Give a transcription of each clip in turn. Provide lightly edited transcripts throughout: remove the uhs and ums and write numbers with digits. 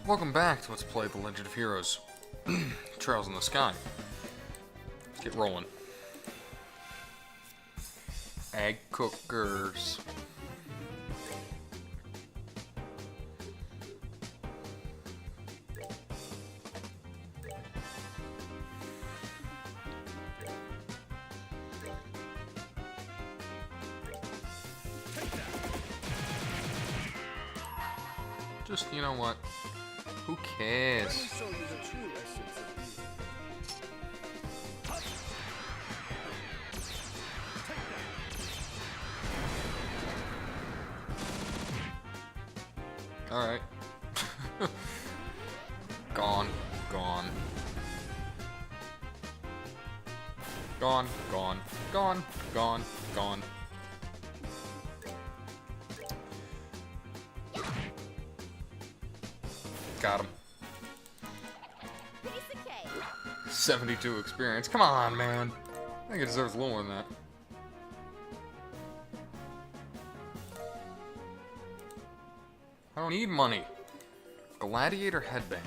Welcome back to Let's Play The Legend of Heroes. Trails in the Sky. Let's get rolling. Egg cookers. Just, you know what? Who cares? Alright. Gone. Gone. Gone. Gone. Gone. Gone. Gone. Got him. 72 experience. Come on, man. I think it deserves a little more than that. I don't need money. Gladiator headband.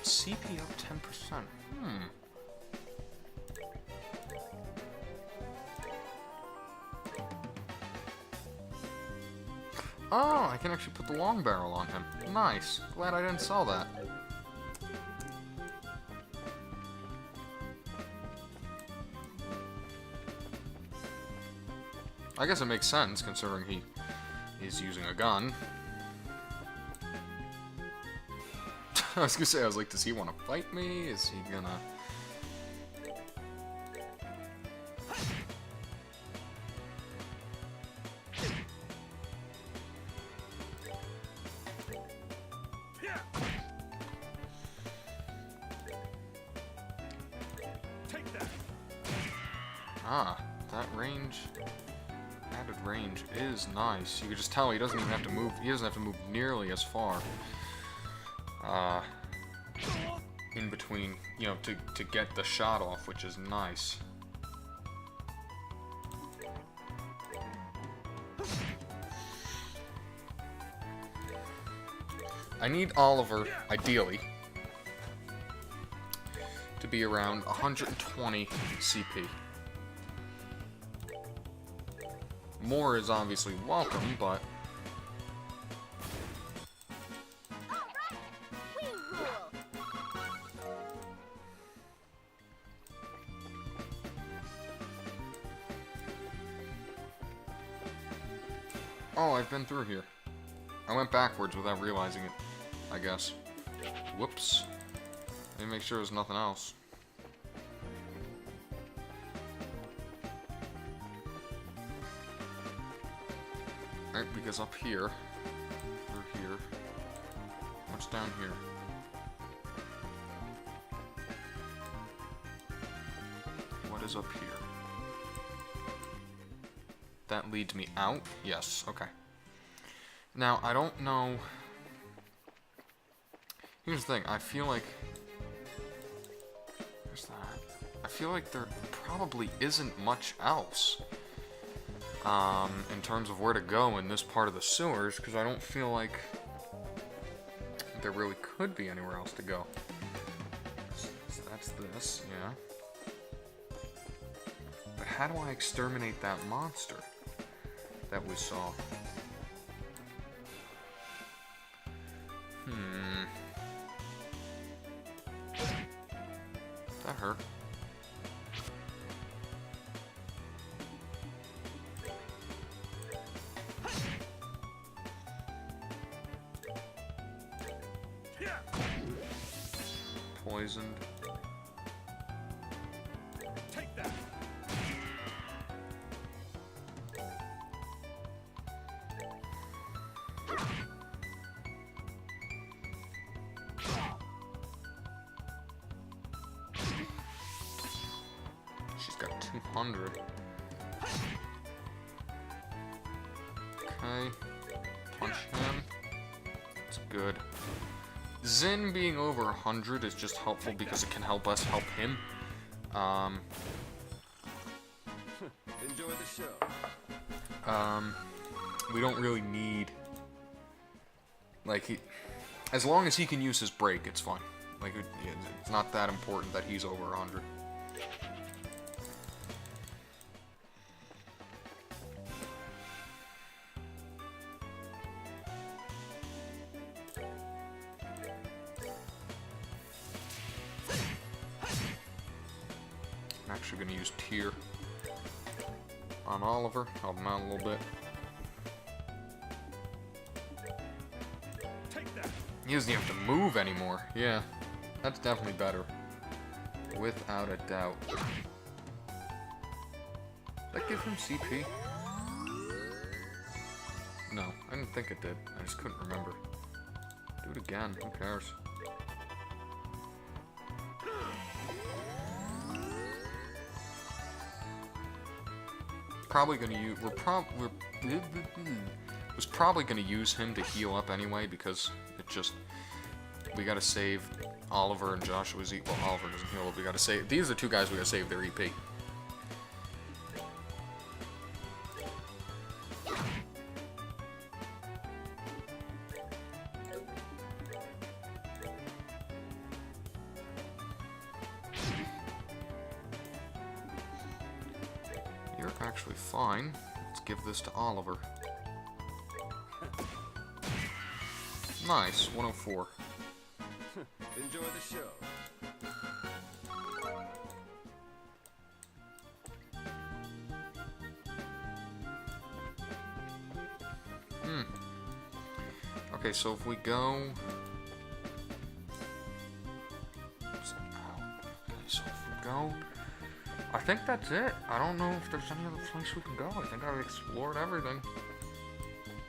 CP up 10%. Oh, I can actually put the long barrel on him. Nice. Glad I didn't sell that. I guess it makes sense, considering he is using a gun. I was gonna say, I was like, does he want to fight me? Is he gonna... Ah, that range, added range is nice. You can just tell he doesn't even have to move. He doesn't have to move nearly as far. In between, you know, to get the shot off, which is nice. I need Oliver, ideally, to be around 120 CP. More is obviously welcome, but... Oh, I've been through here. I went backwards without realizing it, I guess. Whoops. Let me make sure there's nothing else. Right, because up here, through here, what's down here? What is up here? That leads me out? Yes, okay. Now, I don't know... Here's the thing, I feel like... There's that. I feel like there probably isn't much else. In terms of where to go in this part of the sewers, because I don't feel like there really could be anywhere else to go. So that's this, yeah. But how do I exterminate that monster that we saw? That hurt. Poisoned. Take that. She's got 200. Okay. Punch him. That's good. Zen being over 100 is just helpful because it can help us help him. Enjoy the show. We don't really need... Like, as long as he can use his break, it's fine. Like, it's not that important that he's over 100. I'm actually going to use Tear on Oliver, help him out a little bit. He doesn't even have to move anymore. Yeah, that's definitely better. Without a doubt. Did that give him CP? No, I didn't think it did. I just couldn't remember. Do it again, who cares? Probably gonna use... was probably gonna use him to heal up anyway, because it just... We gotta save Oliver and Joshua's EP. Well, Oliver doesn't heal, but we gotta save... These are the two guys we gotta save their EP. You're actually fine. Let's give this to Oliver. Nice, 104. Enjoy the show. Okay, so if we go... I think that's it. I don't know if there's any other place we can go. I think I've explored everything.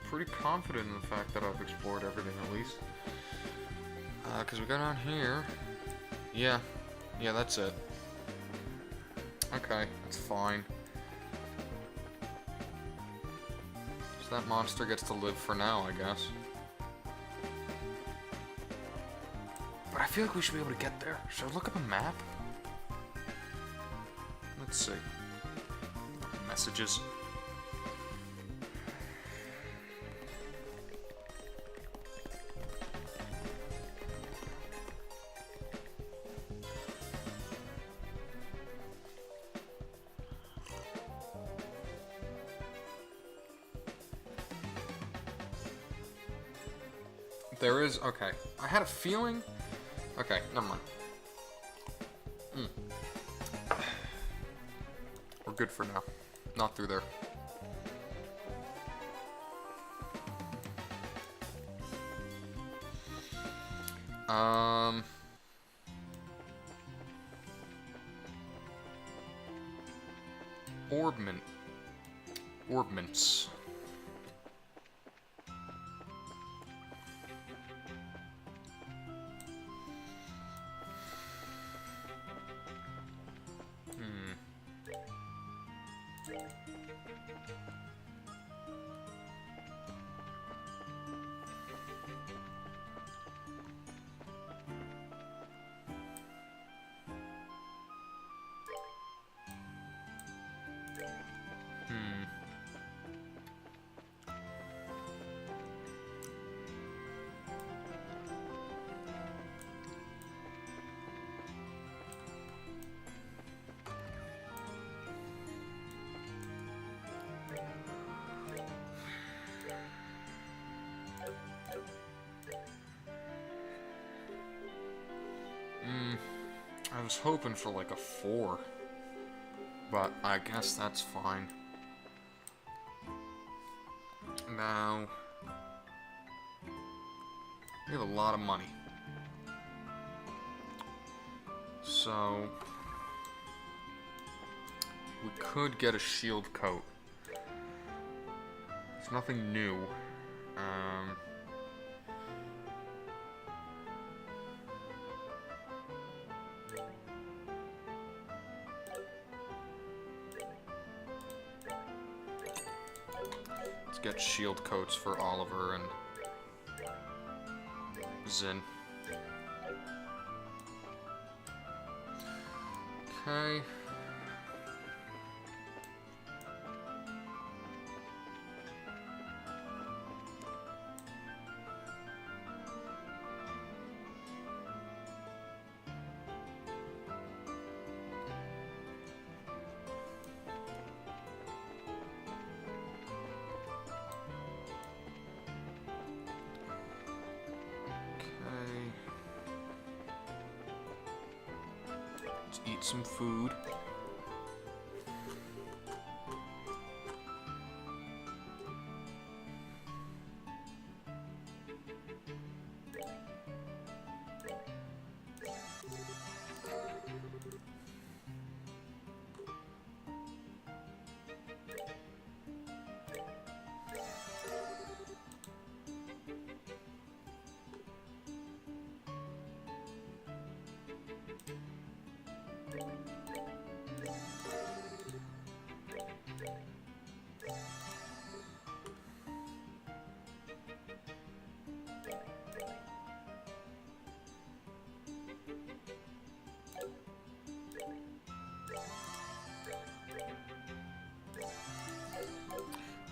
Pretty confident in the fact that I've explored everything, at least. Because we got on here. Yeah, that's it. Okay, that's fine. So that monster gets to live for now, I guess. But I feel like we should be able to get there. Should I look up a map? Let's see. Messages. There is... Okay. I had a feeling... Okay, never mind. We're good for now. Not through there. Orbments. I was hoping for like a 4, but I guess that's fine. Now, we have a lot of money. So, we could get a shield coat. It's nothing new. Let's get shield coats for Oliver and Zin. Okay. Let's eat some food.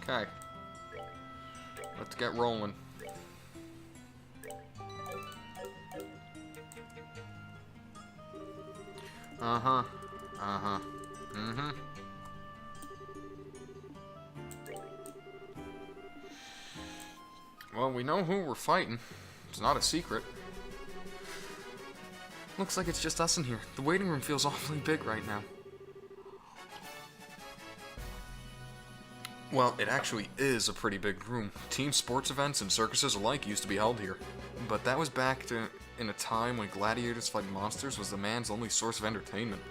Okay. Let's get rolling. Uh-huh. Uh-huh. Mm-hmm. Well, we know who we're fighting. It's not a secret. Looks like it's just us in here. The waiting room feels awfully big right now. Well, it actually is a pretty big room. Team sports events and circuses alike used to be held here. But that was back in a time when gladiators fighting monsters was the man's only source of entertainment.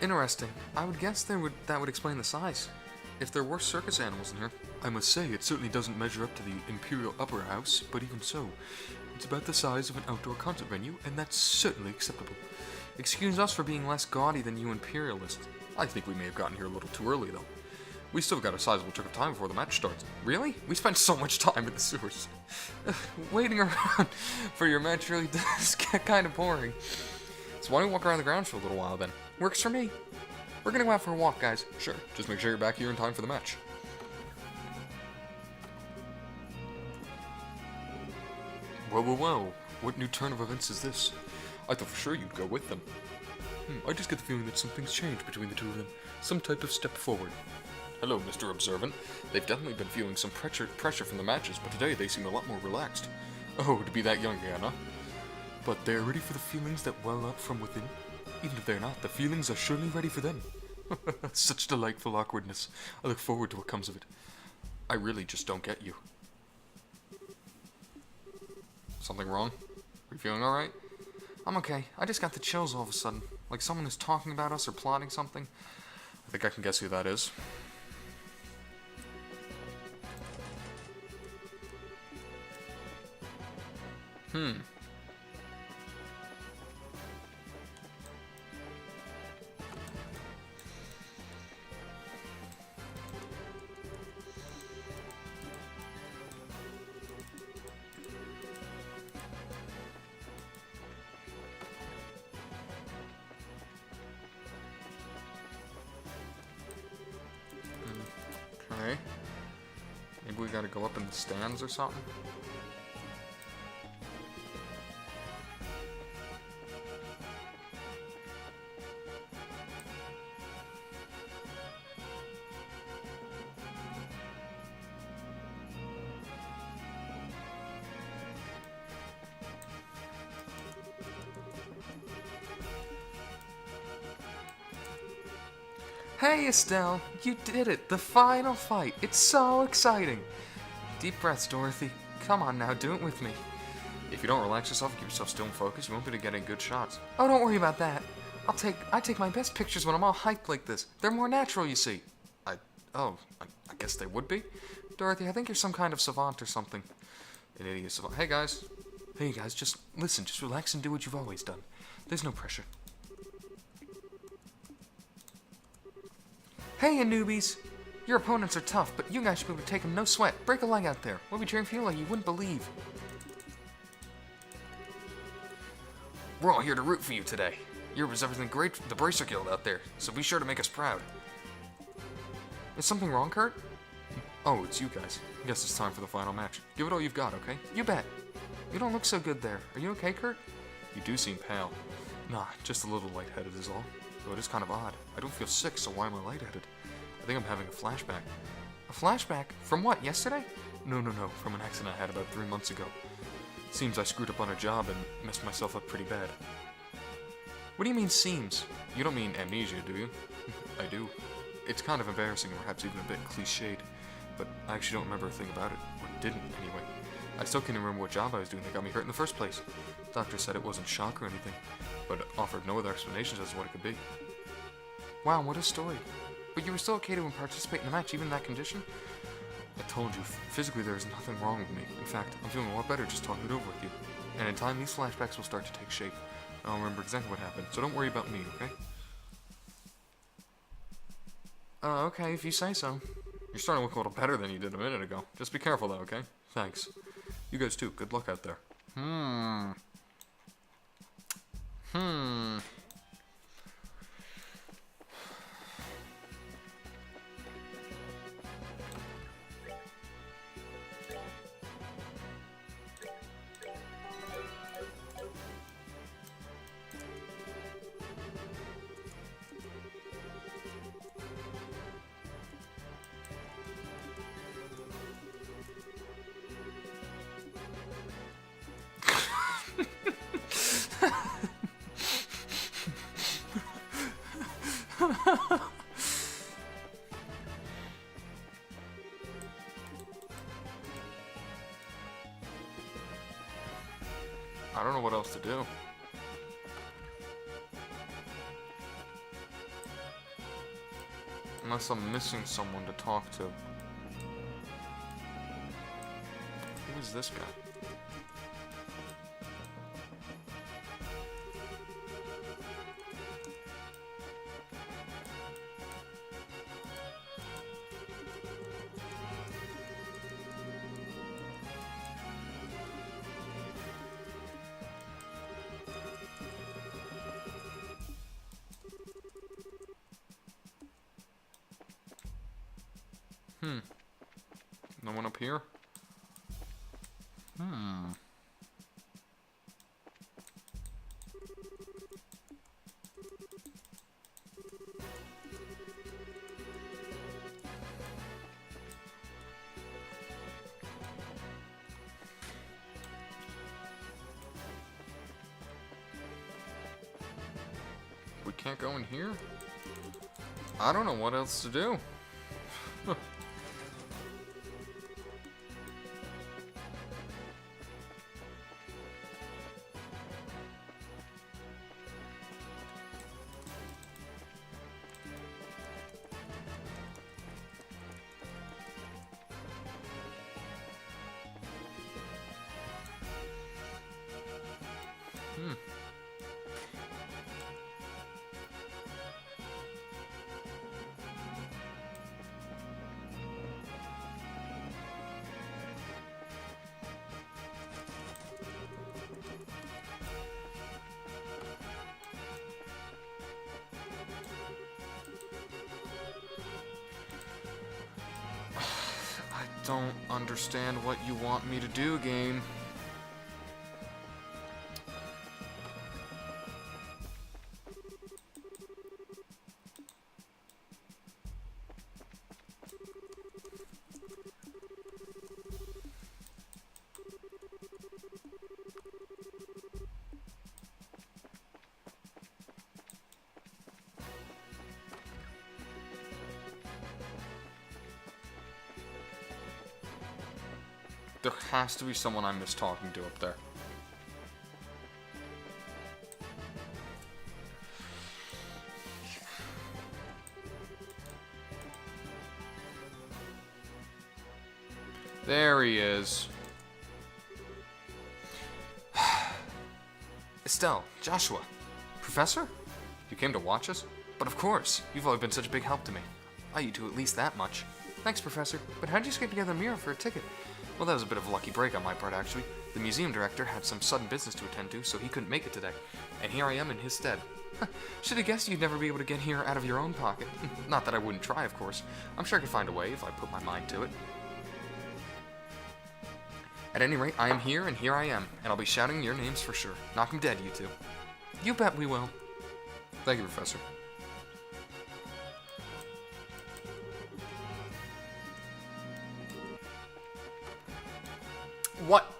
Interesting. I would guess that would explain the size. If there were circus animals in here, I must say it certainly doesn't measure up to the Imperial Upper House, but even so, it's about the size of an outdoor concert venue, and that's certainly acceptable. Excuse us for being less gaudy than you Imperialists. I think we may have gotten here a little too early, though. We still got a sizable chunk of time before the match starts. Really? We spent so much time in the sewers. Waiting around for your match really does get kind of boring. So why don't we walk around the grounds for a little while then? Works for me. We're gonna go out for a walk, guys. Sure, just make sure you're back here in time for the match. Whoa, whoa, whoa. What new turn of events is this? I thought for sure you'd go with them. I just get the feeling that something's changed between the two of them. Some type of step forward. Hello, Mr. Observant. They've definitely been feeling some pressure from the matches, but today they seem a lot more relaxed. Oh, to be that young again, huh? But they're ready for the feelings that well up from within. Even if they're not, the feelings are surely ready for them. Such delightful awkwardness. I look forward to what comes of it. I really just don't get you. Something wrong? Are you feeling alright? I'm okay. I just got the chills all of a sudden. Like someone is talking about us or plotting something. I think I can guess who that is. Okay. Maybe we gotta go up in the stands or something? Hey Estelle, you did it! The final fight! It's so exciting! Deep breaths, Dorothy. Come on now, do it with me. If you don't relax yourself and keep yourself still and focused, you won't be able to get any good shots. Oh, don't worry about that. I take my best pictures when I'm all hyped like this. They're more natural, you see. I guess they would be. Dorothy, I think you're some kind of savant or something. An idiot savant. Hey guys, just listen, just relax and do what you've always done. There's no pressure. Hey, you newbies! Your opponents are tough, but you guys should be able to take them no sweat. Break a leg out there. We'll be cheering for you like you wouldn't believe. We're all here to root for you today. You represent the Bracer Guild out there, so be sure to make us proud. Is something wrong, Kurt? Oh, it's you guys. I guess it's time for the final match. Give it all you've got, okay? You bet. You don't look so good there. Are you okay, Kurt? You do seem pale. Nah, just a little lightheaded is all. Though it is kind of odd. I don't feel sick, so why am I lightheaded? I think I'm having a flashback. A flashback? From what, yesterday? No, from an accident I had about 3 months ago. Seems I screwed up on a job and messed myself up pretty bad. What do you mean, seems? You don't mean amnesia, do you? I do. It's kind of embarrassing and perhaps even a bit cliched, but I actually don't remember a thing about it, or didn't anyway. I still can't remember what job I was doing that got me hurt in the first place. Doctor said it wasn't shock or anything, but offered no other explanations as to what it could be. Wow, what a story. But you were still okay to participate in the match, even in that condition? I told you, physically there is nothing wrong with me. In fact, I'm feeling a lot better just talking it over with you. And in time, these flashbacks will start to take shape. I'll remember exactly what happened, so don't worry about me, okay? Okay, if you say so. You're starting to look a little better than you did a minute ago. Just be careful, though, okay? Thanks. You guys, too. Good luck out there. I don't know what else to do. Unless I'm missing someone to talk to. Who is this guy? No one up here? We can't go in here? I don't know what else to do. I don't understand what you want me to do, game. There has to be someone I miss talking to up there. There he is. Estelle, Joshua, Professor? You came to watch us? But of course, you've always been such a big help to me. I owe you two at least that much. Thanks, Professor, but how'd you scrape together a mirror for a ticket? Well, that was a bit of a lucky break on my part, actually. The museum director had some sudden business to attend to, so he couldn't make it today. And here I am in his stead. Should have guessed you'd never be able to get here out of your own pocket. Not that I wouldn't try, of course. I'm sure I could find a way if I put my mind to it. At any rate, I am here, and here I am. And I'll be shouting your names for sure. Knock 'em dead, you two. You bet we will. Thank you, Professor. What?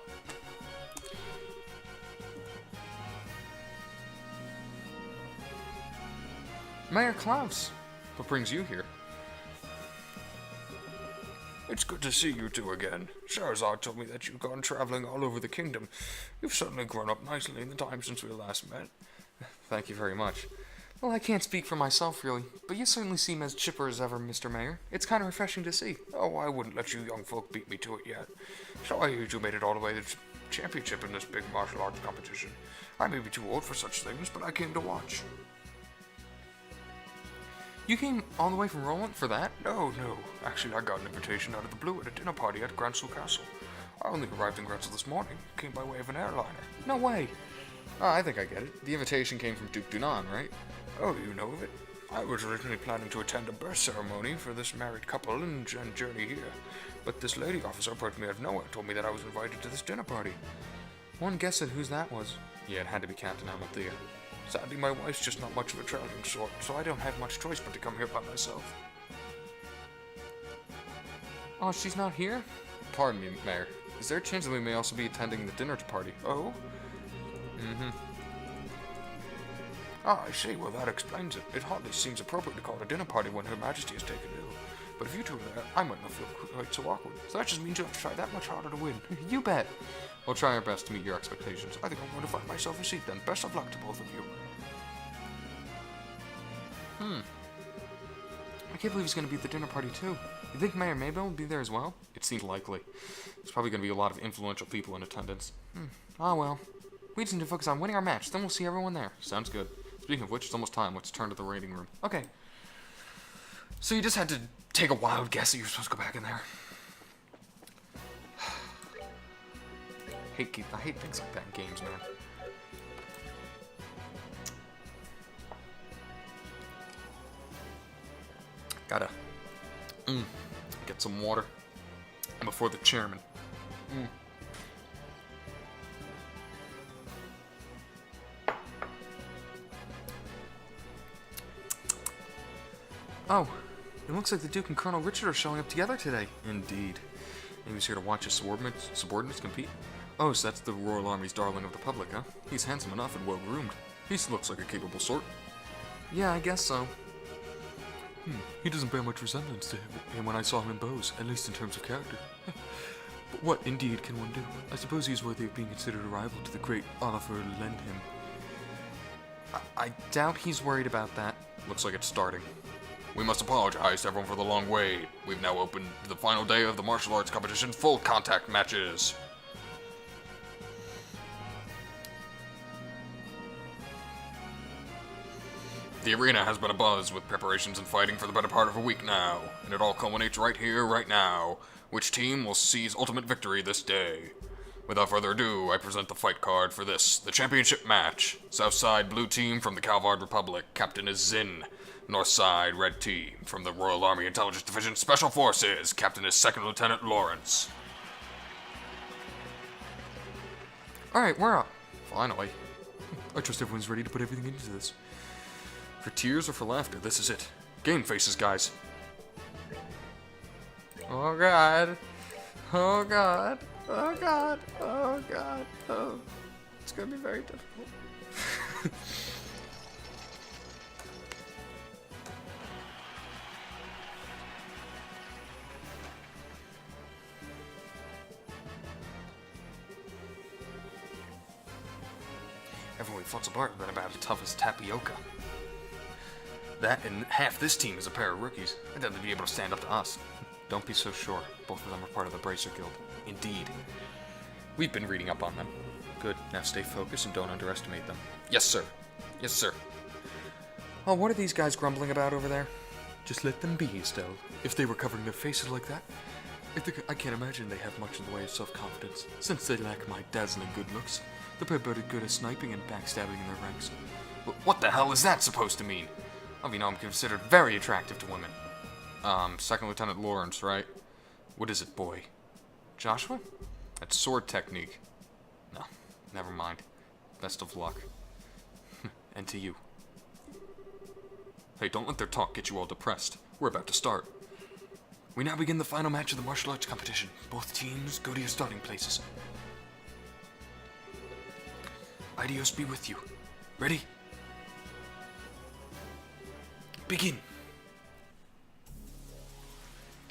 Mayor Klaus. What brings you here? It's good to see you two again. Charizard told me that you've gone traveling all over the kingdom. You've certainly grown up nicely in the time since we last met. Thank you very much. Well, I can't speak for myself, really, but you certainly seem as chipper as ever, Mr. Mayor. It's kind of refreshing to see. Oh, I wouldn't let you young folk beat me to it yet. So I heard you made it all the way to the championship in this big martial arts competition. I may be too old for such things, but I came to watch. You came all the way from Roland for that? No. Actually, I got an invitation out of the blue at a dinner party at Gransel Castle. I only arrived in Gransel this morning. Came by way of an airliner. No way. Oh, I think I get it. The invitation came from Duke Dunan, right? Oh, you know of it? I was originally planning to attend a birth ceremony for this married couple and journey here. But this lady officer approached me out of nowhere and told me that I was invited to this dinner party. One guess at whose that was. Yeah, it had to be Captain Amalthea. Sadly, my wife's just not much of a traveling sort, so I don't have much choice but to come here by myself. Oh, she's not here? Pardon me, Mayor. Is there a chance that we may also be attending the dinner party? Oh? Mm-hmm. Ah, I see. Well, that explains it. It hardly seems appropriate to call it a dinner party when Her Majesty is taken ill. But if you two are there, I might not feel quite so awkward. So that just means you have to try that much harder to win. You bet. We'll try our best to meet your expectations. I think I'm going to find myself a seat then. Best of luck to both of you. I can't believe he's going to be at the dinner party, too. You think Mayor Maybell will be there as well? It seems likely. There's probably going to be a lot of influential people in attendance. Ah, well. We just need to focus on winning our match, then we'll see everyone there. Sounds good. Speaking of which, it's almost time. Let's turn to the rating room. Okay. So you just had to take a wild guess that you were supposed to go back in there. I hate things like that in games, man. Gotta get some water before the chairman. Oh, it looks like the Duke and Colonel Richard are showing up together today. Indeed. He was here to watch his subordinates compete. Oh, so that's the Royal Army's darling of the public, huh? He's handsome enough and well-groomed. He looks like a capable sort. Yeah, I guess so. He doesn't bear much resemblance to him when I saw him in Bose, at least in terms of character. But what, indeed, can one do? I suppose he's worthy of being considered a rival to the great Oliver Lendham. I doubt he's worried about that. Looks like it's starting. We must apologize to everyone for the long wait. We've now opened the final day of the martial arts competition full contact matches. The arena has been abuzz with preparations and fighting for the better part of a week now, and it all culminates right here, right now. Which team will seize ultimate victory this day? Without further ado, I present the fight card for this, the championship match. Southside Blue Team from the Calvard Republic, Captain is Zinn. Northside Red Team from the Royal Army Intelligence Division Special Forces, Captain is Second Lieutenant Lawrence. Alright, we're up. Finally. I trust everyone's ready to put everything into this. For tears or for laughter, this is it. Game faces, guys. Oh god. Oh god. Oh god. Oh god. Oh. It's gonna be very difficult. Everyone we fought so far have been about as tough as tapioca. That and half this team is a pair of rookies. I doubt they'd be able to stand up to us. Don't be so sure. Both of them are part of the Bracer Guild. Indeed. We've been reading up on them. Good. Now stay focused and don't underestimate them. Yes, sir. Yes, sir. Oh, what are these guys grumbling about over there? Just let them be, Estelle. If they were covering their faces like that, I can't imagine they have much in the way of self-confidence, since they lack my dazzling good looks. They're pretty good at sniping and backstabbing in their ranks. What the hell is that supposed to mean? I mean, I'm considered very attractive to women. Second Lieutenant Lawrence, right? What is it, boy? Joshua? That's sword technique. No, never mind. Best of luck. And to you. Hey, don't let their talk get you all depressed. We're about to start. We now begin the final match of the martial arts competition. Both teams go to your starting places. Idios be with you. Ready? Begin.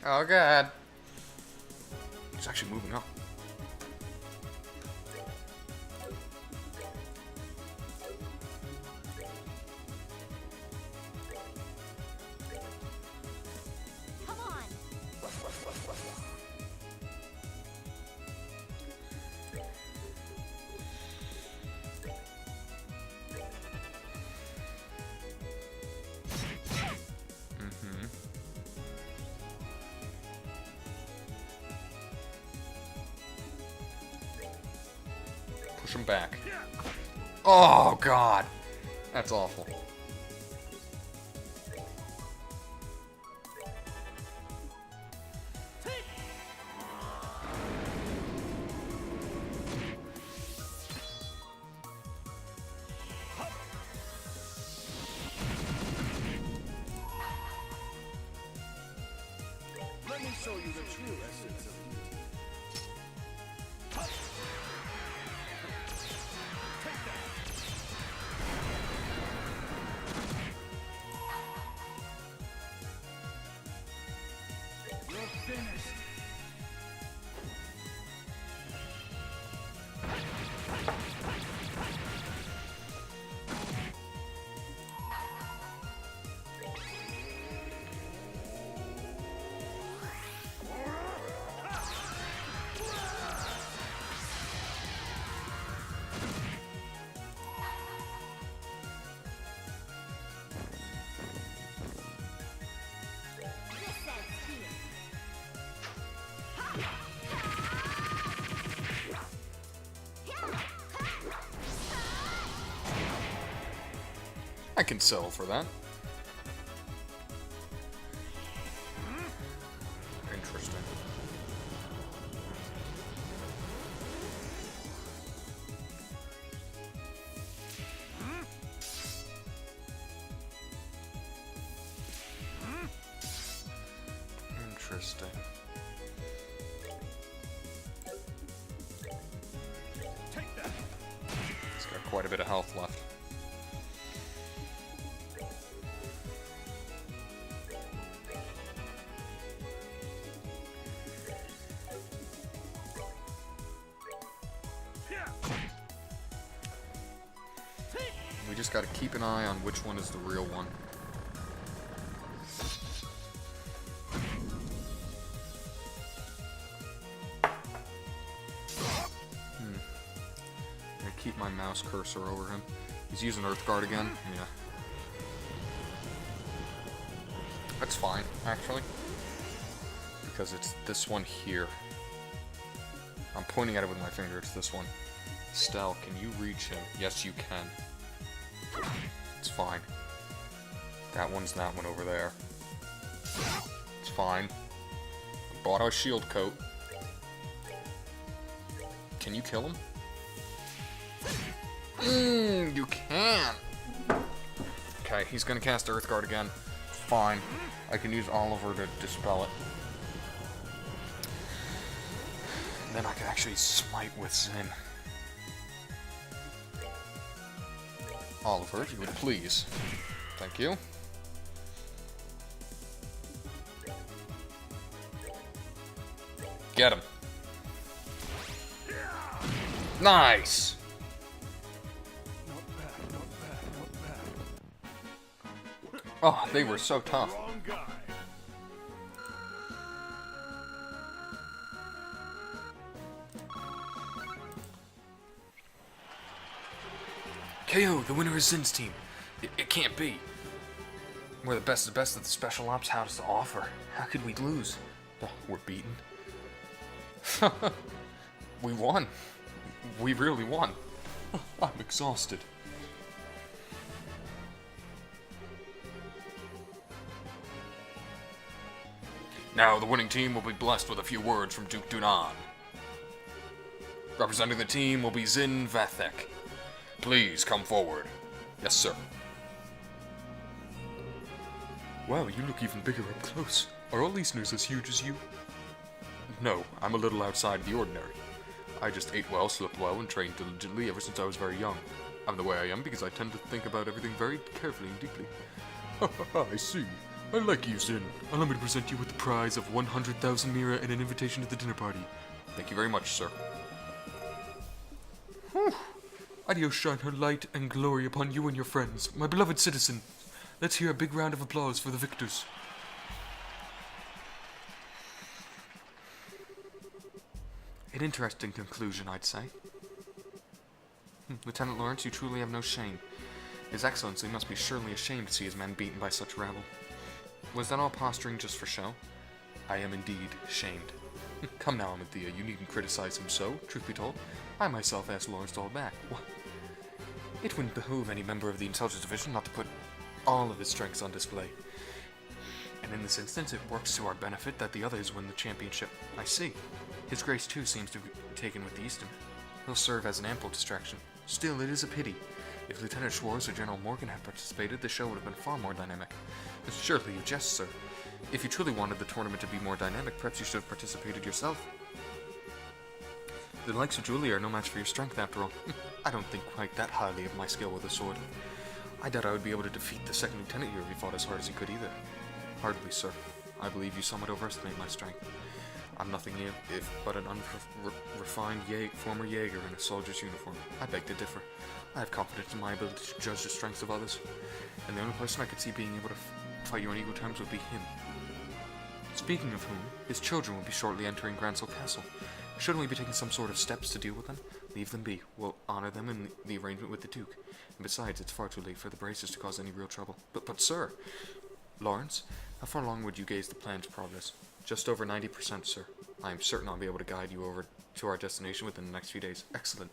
Oh god. He's actually moving up. Come on. Push him back. Oh god. That's awful. Let me show you the true essence of beauty. You're finished. This ends here. I can settle for that. Interesting. Interesting. Take that. He's got quite a bit of health left. We just gotta keep an eye on which one is the real one. I'm gonna keep my mouse cursor over him. He's using Earthguard again? Yeah. That's fine, actually. Because it's this one here. I'm pointing at it with my finger, it's this one. Stell, can you reach him? Yes, you can. It's fine. That one's that one over there. It's fine. Bought our shield coat. Can you kill him? You can! Okay, he's gonna cast Earthguard again. Fine. I can use Oliver to dispel it. Then I can actually smite with Zin. Oliver, if you would please. Thank you. Get him. Nice! Not bad, not bad, not bad. Oh, they were so tough. Wrong guy. KO, the winner is Zin's team. It can't be. We're the best of the best that the Special Ops has to offer. How could we lose? Oh, we're beaten. We won. We really won. I'm exhausted. Now the winning team will be blessed with a few words from Duke Dunan. Representing the team will be Zin Vathek. Please come forward. Yes, sir. Wow, you look even bigger up close. Are all listeners as huge as you? No, I'm a little outside the ordinary. I just ate well, slept well, and trained diligently ever since I was very young. I'm the way I am because I tend to think about everything very carefully and deeply. I see. I like you, Zin. Allow me to present you with the prize of 100,000 Mira and an invitation to the dinner party. Thank you very much, sir. Whew. Adios shine her light and glory upon you and your friends, my beloved citizen. Let's hear a big round of applause for the victors. An interesting conclusion, I'd say. Lieutenant Lawrence, you truly have no shame. His Excellency must be surely ashamed to see his men beaten by such rabble. Was that all posturing just for show? I am indeed shamed. Come now, Amanthea, you needn't criticize him so, truth be told. I myself asked Lawrence to hold back. It wouldn't behoove any member of the Intelligence Division not to put all of his strengths on display. And in this instance, it works to our benefit that the others win the championship. I see. His Grace, too, seems to be taken with the Eastern. He'll serve as an ample distraction. Still, it is a pity. If Lieutenant Schwartz or General Morgan had participated, the show would have been far more dynamic. Surely you jest, sir. If you truly wanted the tournament to be more dynamic, perhaps you should have participated yourself. The likes of Julia are no match for your strength, after all. I don't think quite that highly of my skill with a sword. I doubt I would be able to defeat the second lieutenant here if he fought as hard as he could either. Hardly, sir. I believe you somewhat overestimate my strength. I'm nothing if but an unrefined former Jaeger in a soldier's uniform. I beg to differ. I have confidence in my ability to judge the strengths of others, and the only person I could see being able to fight you on equal terms would be him. Speaking of whom, his children will be shortly entering Gransel Castle. Shouldn't we be taking some sort of steps to deal with them? Leave them be. We'll honor them in the arrangement with the Duke. And besides, it's far too late for the Braces to cause any real trouble. But sir! Lawrence, how far along would you gauge the plan's progress? Just over 90%, sir. I am certain I'll be able to guide you over to our destination within the next few days. Excellent.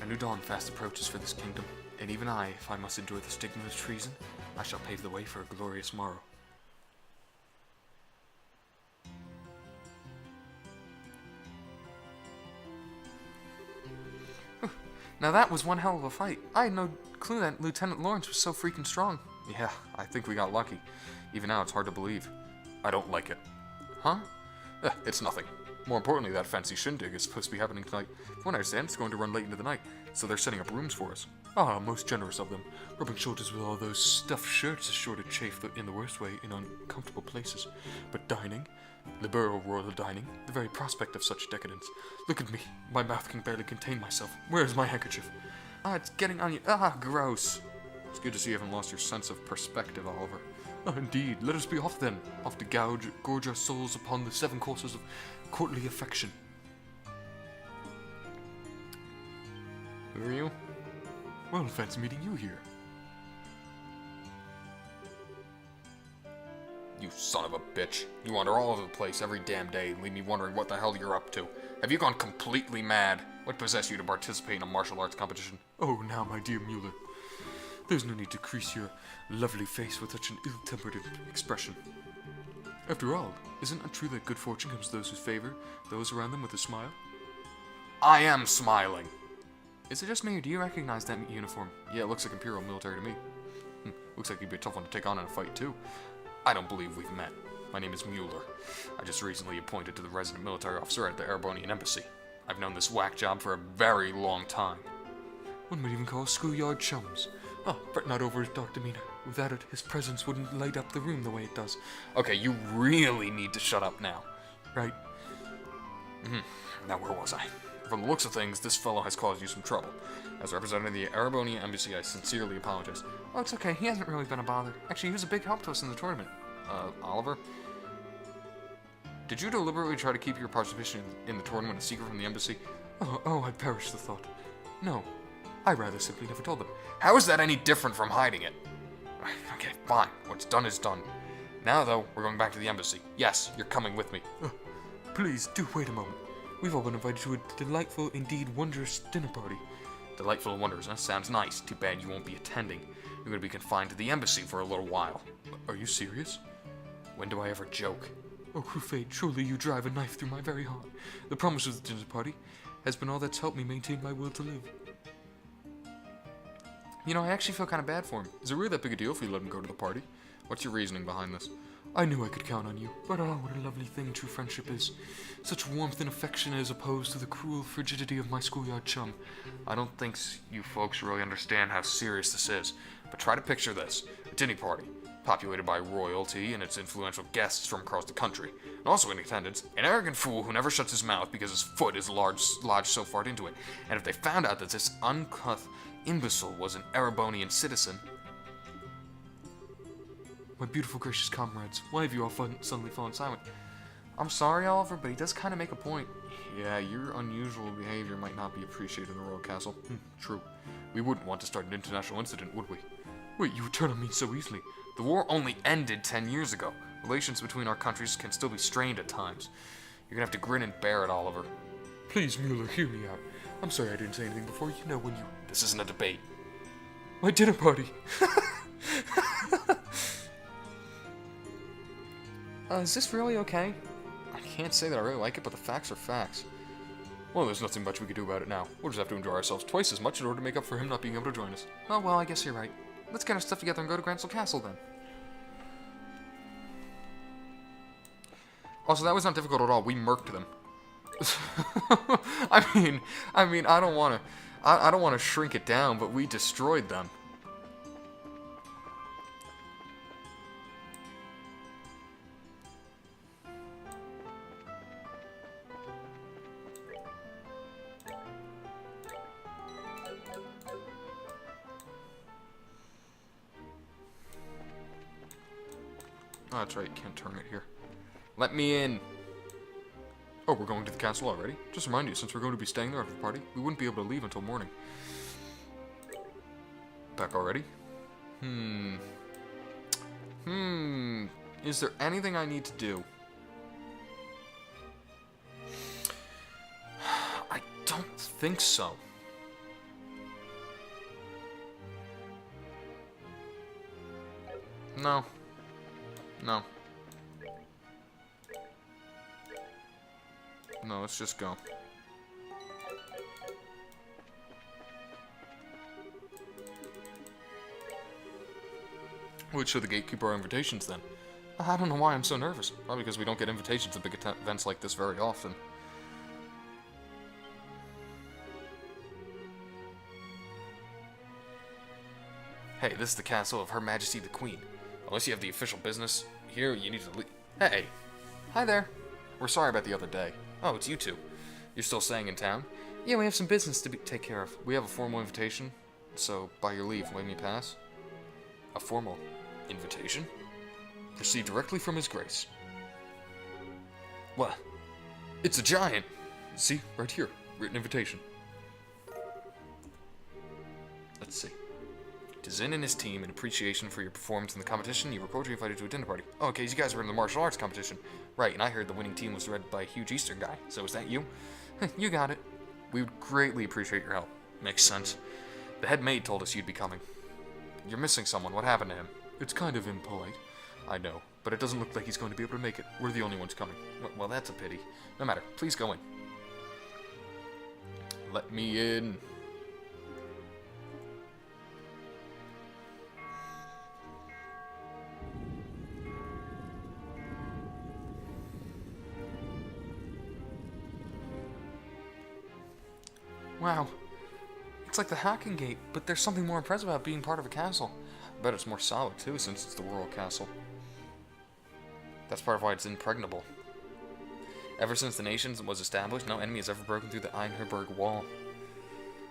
A new dawn fast approaches for this kingdom, and even I, if I must endure the stigma of treason, I shall pave the way for a glorious morrow. Now that was one hell of a fight. I had no clue that Lieutenant Lawrence was so freaking strong. Yeah, I think we got lucky. Even now, it's hard to believe. I don't like it. Huh? It's nothing. More importantly, that fancy shindig is supposed to be happening tonight. From what I understand, it's going to run late into the night, so they're setting up rooms for us. Ah, most generous of them. Rubbing shoulders with all those stuffed shirts is sure to chafe in the worst way in uncomfortable places. But dining, liberal royal dining, the very prospect of such decadence. Look at me, my mouth can barely contain myself. Where is my handkerchief? Ah, it's getting on you. Ah, gross. It's good to see you haven't lost your sense of perspective, Oliver. Oh, indeed, let us be off then. Off to gorge our souls upon the 7 courses of courtly affection. Who are you? Well, fancy meeting you here. You son of a bitch. You wander all over the place every damn day and leave me wondering what the hell you're up to. Have you gone completely mad? What possessed you to participate in a martial arts competition? Oh, now, my dear Mueller. There's no need to crease your lovely face with such an ill-tempered expression. After all, isn't it true that good fortune comes to those who favor those around them with a smile? I am smiling. Is it just me, or do you recognize that uniform? Yeah, it looks like Imperial military to me. Looks like you'd be a tough one to take on in a fight, too. I don't believe we've met. My name is Mueller. I just recently appointed to the resident military officer at the Erebonian Embassy. I've known this whack job for a very long time. One might even call us schoolyard chums. Oh, fret not over his dark demeanor. Without it, his presence wouldn't light up the room the way it does. Okay, you really need to shut up now. Right. Now, where was I? From the looks of things, this fellow has caused you some trouble. As representing the Erebonian Embassy, I sincerely apologize. Oh, it's okay. He hasn't really been a bother. Actually, he was a big help to us in the tournament. Oliver? Did you deliberately try to keep your participation in the tournament a secret from the embassy? Oh, I perish the thought. No, I rather simply never told them. How is that any different from hiding it? Okay, fine. What's done is done. Now, though, we're going back to the embassy. Yes, you're coming with me. Please, do wait a moment. We've all been invited to a delightful, indeed wondrous dinner party. Delightful and wondrous, huh? Sounds nice. Too bad you won't be attending. You're going to be confined to the embassy for a little while. Are you serious? When do I ever joke? Oh, Crufade, surely you drive a knife through my very heart. The promise of the dinner party has been all that's helped me maintain my will to live. You know, I actually feel kind of bad for him. Is it really that big a deal if we let him go to the party? What's your reasoning behind this? I knew I could count on you, but oh, what a lovely thing true friendship is. Such warmth and affection as opposed to the cruel frigidity of my schoolyard chum. I don't think you folks really understand how serious this is, but try to picture this. A dinner party, populated by royalty and its influential guests from across the country, and also in attendance, an arrogant fool who never shuts his mouth because his foot is lodged so far into it. And if they found out that this uncouth imbecile was an Erebonian citizen... My beautiful, gracious comrades, why have you all suddenly fallen silent? I'm sorry, Oliver, but he does kind of make a point. Yeah, your unusual behavior might not be appreciated in the royal castle. True. We wouldn't want to start an international incident, would we? Wait, you would turn on me so easily. The war only ended 10 years ago. Relations between our countries can still be strained at times. You're gonna have to grin and bear it, Oliver. Please, Mueller, hear me out. I'm sorry I didn't say anything before. You know when you... This isn't a debate. My dinner party. Is this really okay? I can't say that I really like it, but the facts are facts. Well, there's nothing much we can do about it now. We'll just have to enjoy ourselves twice as much in order to make up for him not being able to join us. Oh, well, I guess you're right. Let's get our stuff together and go to Gransel Castle, then. Also, that was not difficult at all. We murked them. I mean, I don't want to shrink it down, but we destroyed them. Oh, that's right, can't turn it here. Let me in! Oh, we're going to the castle already? Just remind you, since we're going to be staying there after the party, we wouldn't be able to leave until morning. Back already? Is there anything I need to do? I don't think so. No. No. No, let's just go. We'd show the gatekeeper our invitations then. I don't know why I'm so nervous. Probably because we don't get invitations to big events like this very often. Hey, this is the castle of Her Majesty the Queen. Unless you have the official business here, you need to leave. Hey! Hi there. We're sorry about the other day. Oh, it's you two. You're still staying in town? Yeah, we have some business to take care of. We have a formal invitation, so by your leave, let me pass. A formal invitation? Received directly from His Grace. What? It's a giant! See, right here. Written invitation. Let's see. To Zin and his team, in appreciation for your performance in the competition, you were cordially invited to a dinner party. Oh, okay, you guys were in the martial arts competition. Right, and I heard the winning team was led by a huge Eastern guy. So is that you? You got it. We would greatly appreciate your help. Makes sense. The head maid told us you'd be coming. You're missing someone. What happened to him? It's kind of impolite. I know, but it doesn't look like he's going to be able to make it. We're the only ones coming. Well, that's a pity. No matter. Please go in. Let me in. Wow. It's like the Hacking Gate, but there's something more impressive about being part of a castle. I bet it's more solid, too, since it's the royal castle. That's part of why it's impregnable. Ever since the nation was established, no enemy has ever broken through the Einherberg Wall.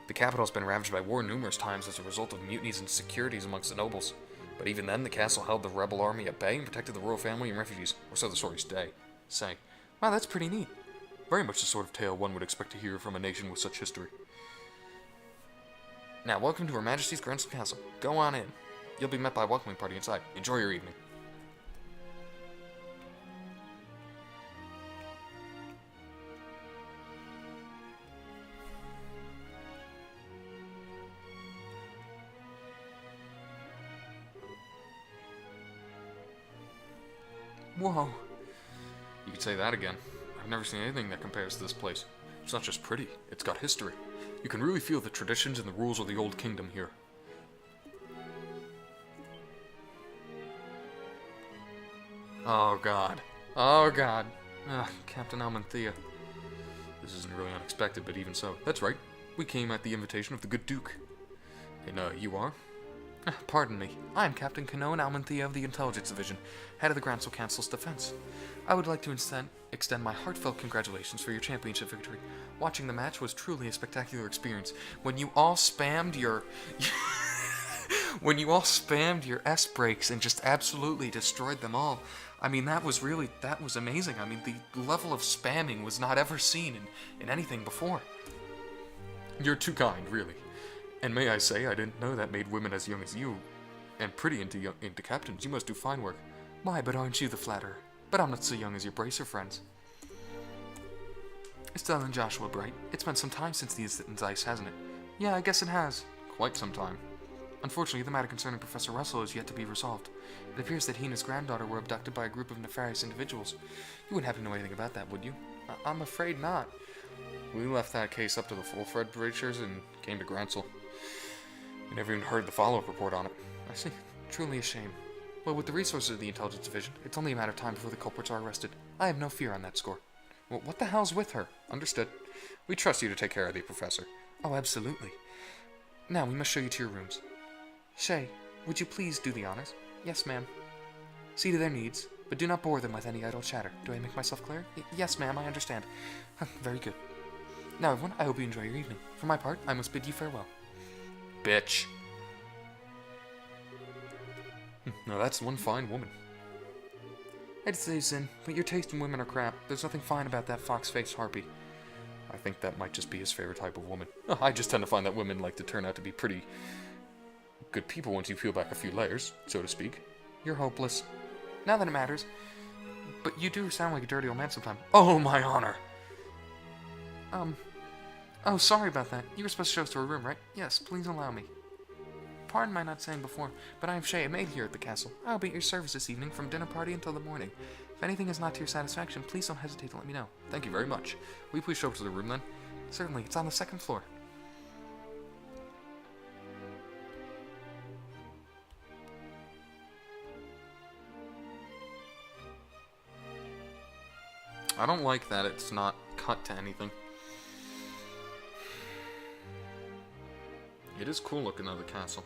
The capital has been ravaged by war numerous times as a result of mutinies and insecurities amongst the nobles. But even then, the castle held the rebel army at bay and protected the royal family and refugees, or so the stories say. Wow, that's pretty neat. Very much the sort of tale one would expect to hear from a nation with such history. Now, welcome to Her Majesty's Gransel Castle. Go on in. You'll be met by a welcoming party inside. Enjoy your evening. Whoa. You could say that again. I've never seen anything that compares to this place. It's not just pretty, it's got history. You can really feel the traditions and the rules of the old kingdom here. Oh god. Oh god. Captain Almanthea. This isn't really unexpected, but even so. That's right. We came at the invitation of the good Duke. And, you are? Pardon me. I am Captain Kanoan Almanthea of the Intelligence Division, head of the Grancel Council's defense. I would like to extend my heartfelt congratulations for your championship victory. Watching the match was truly a spectacular experience. When you all spammed your... when you all spammed your S-brakes and just absolutely destroyed them all. I mean, that was amazing. I mean, the level of spamming was not ever seen in anything before. You're too kind, really. And may I say, I didn't know that made women as young as you, and pretty into captains. You must do fine work. My, but aren't you the flatterer? But I'm not so young as your bracer friends. Estelle and Joshua Bright, it's been some time since the incident in Zeiss, hasn't it? Yeah, I guess it has. Quite some time. Unfortunately, the matter concerning Professor Russell is yet to be resolved. It appears that he and his granddaughter were abducted by a group of nefarious individuals. You wouldn't happen to know anything about that, would you? I'm afraid not. We left that case up to the full-fred bracers and came to Grancel. We never even heard the follow-up report on it. I see. Truly a shame. Well, with the resources of the Intelligence Division, it's only a matter of time before the culprits are arrested. I have no fear on that score. Well, what the hell's with her? Understood. We trust you to take care of the Professor. Oh, absolutely. Now, we must show you to your rooms. Shay, would you please do the honors? Yes, ma'am. See to their needs, but do not bore them with any idle chatter. Do I make myself clear? Yes, ma'am, I understand. Very good. Now, everyone, I hope you enjoy your evening. For my part, I must bid you farewell. Bitch. Now that's one fine woman. I'd say, Zin, but your taste in women are crap. There's nothing fine about that fox-faced harpy. I think that might just be his favorite type of woman. I just tend to find that women like to turn out to be pretty good people once you peel back a few layers, so to speak. You're hopeless. Now that it matters. But you do sound like a dirty old man sometimes. Oh, my honor! Oh, sorry about that. You were supposed to show us to our room, right? Yes, please allow me. Pardon my not saying before, but I am Shay, a maid here at the castle. I will be at your service this evening from dinner party until the morning. If anything is not to your satisfaction, please don't hesitate to let me know. Thank you very much. Will you please show up to the room then? Certainly, it's on the second floor. I don't like that it's not cut to anything. It is cool looking though, the castle.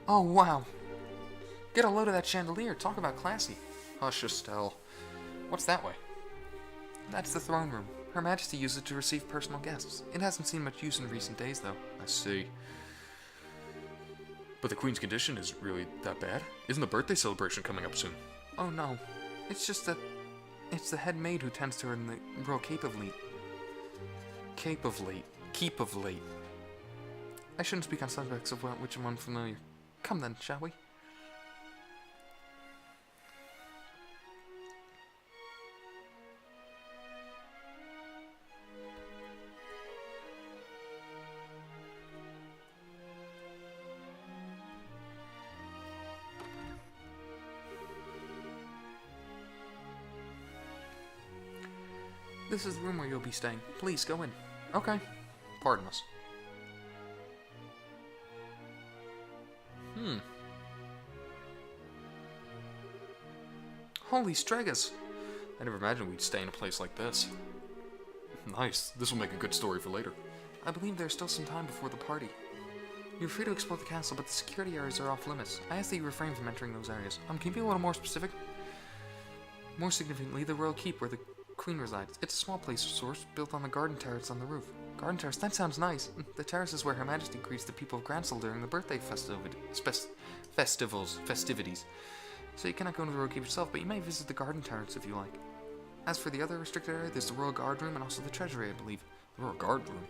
Oh, wow. Get a load of that chandelier. Talk about classy. Hush, Estelle. What's that way? That's the throne room. Her Majesty uses it to receive personal guests. It hasn't seen much use in recent days, though. I see. But the Queen's condition isn't really that bad. Isn't the birthday celebration coming up soon? Oh, no. It's just that it's the head maid who tends to her in the Royal Keep of Late. Keep of Late. I shouldn't speak on subjects of which I'm unfamiliar. Come then, shall we? This is the room where you'll be staying. Please, go in. Okay. Pardon us. Holy Stregas! I never imagined we'd stay in a place like this. Nice. This will make a good story for later. I believe there's still some time before the party. You're free to explore the castle, but the security areas are off limits. I ask that you refrain from entering those areas. Can you be a little more specific? More significantly, the Royal Keep, where the Queen resides. It's a small place of sorts, built on the garden terrace on the roof. Garden terrace? That sounds nice. The terrace is where Her Majesty greets the people of Grancel during the birthday festivities. So you cannot go into the Royal Keep yourself, but you may visit the garden terrace if you like. As for the other restricted area, there's the Royal Guard Room and also the Treasury, I believe. The Royal Guard Room?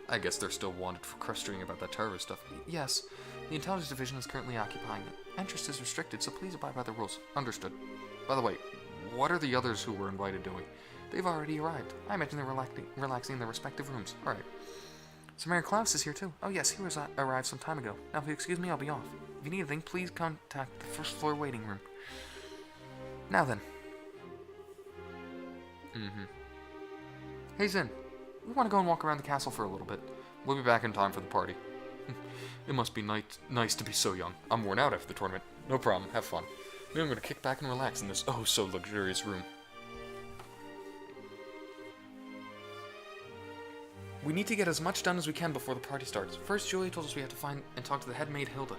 I guess they're still wanted for crustering about that terrorist stuff. Yes, the Intelligence Division is currently occupying it. Entrance is restricted, so please abide by the rules. Understood. By the way, what are the others who were invited doing? They've already arrived. I imagine they're relaxing in their respective rooms. Alright. So Mayor Klaus is here too. Oh yes, he arrived some time ago. Now if you excuse me, I'll be off. If you need anything, please contact the first floor waiting room. Now then. Hey Zin, we want to go and walk around the castle for a little bit. We'll be back in time for the party. It must be nice to be so young. I'm worn out after the tournament. No problem, have fun. Maybe I'm gonna kick back and relax in this oh-so luxurious room. We need to get as much done as we can before the party starts. First, Julia told us we have to find and talk to the head maid, Hilda.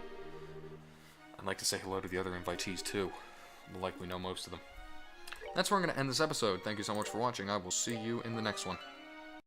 I'd like to say hello to the other invitees, too. Like we know most of them. That's where I'm going to end this episode. Thank you so much for watching. I will see you in the next one.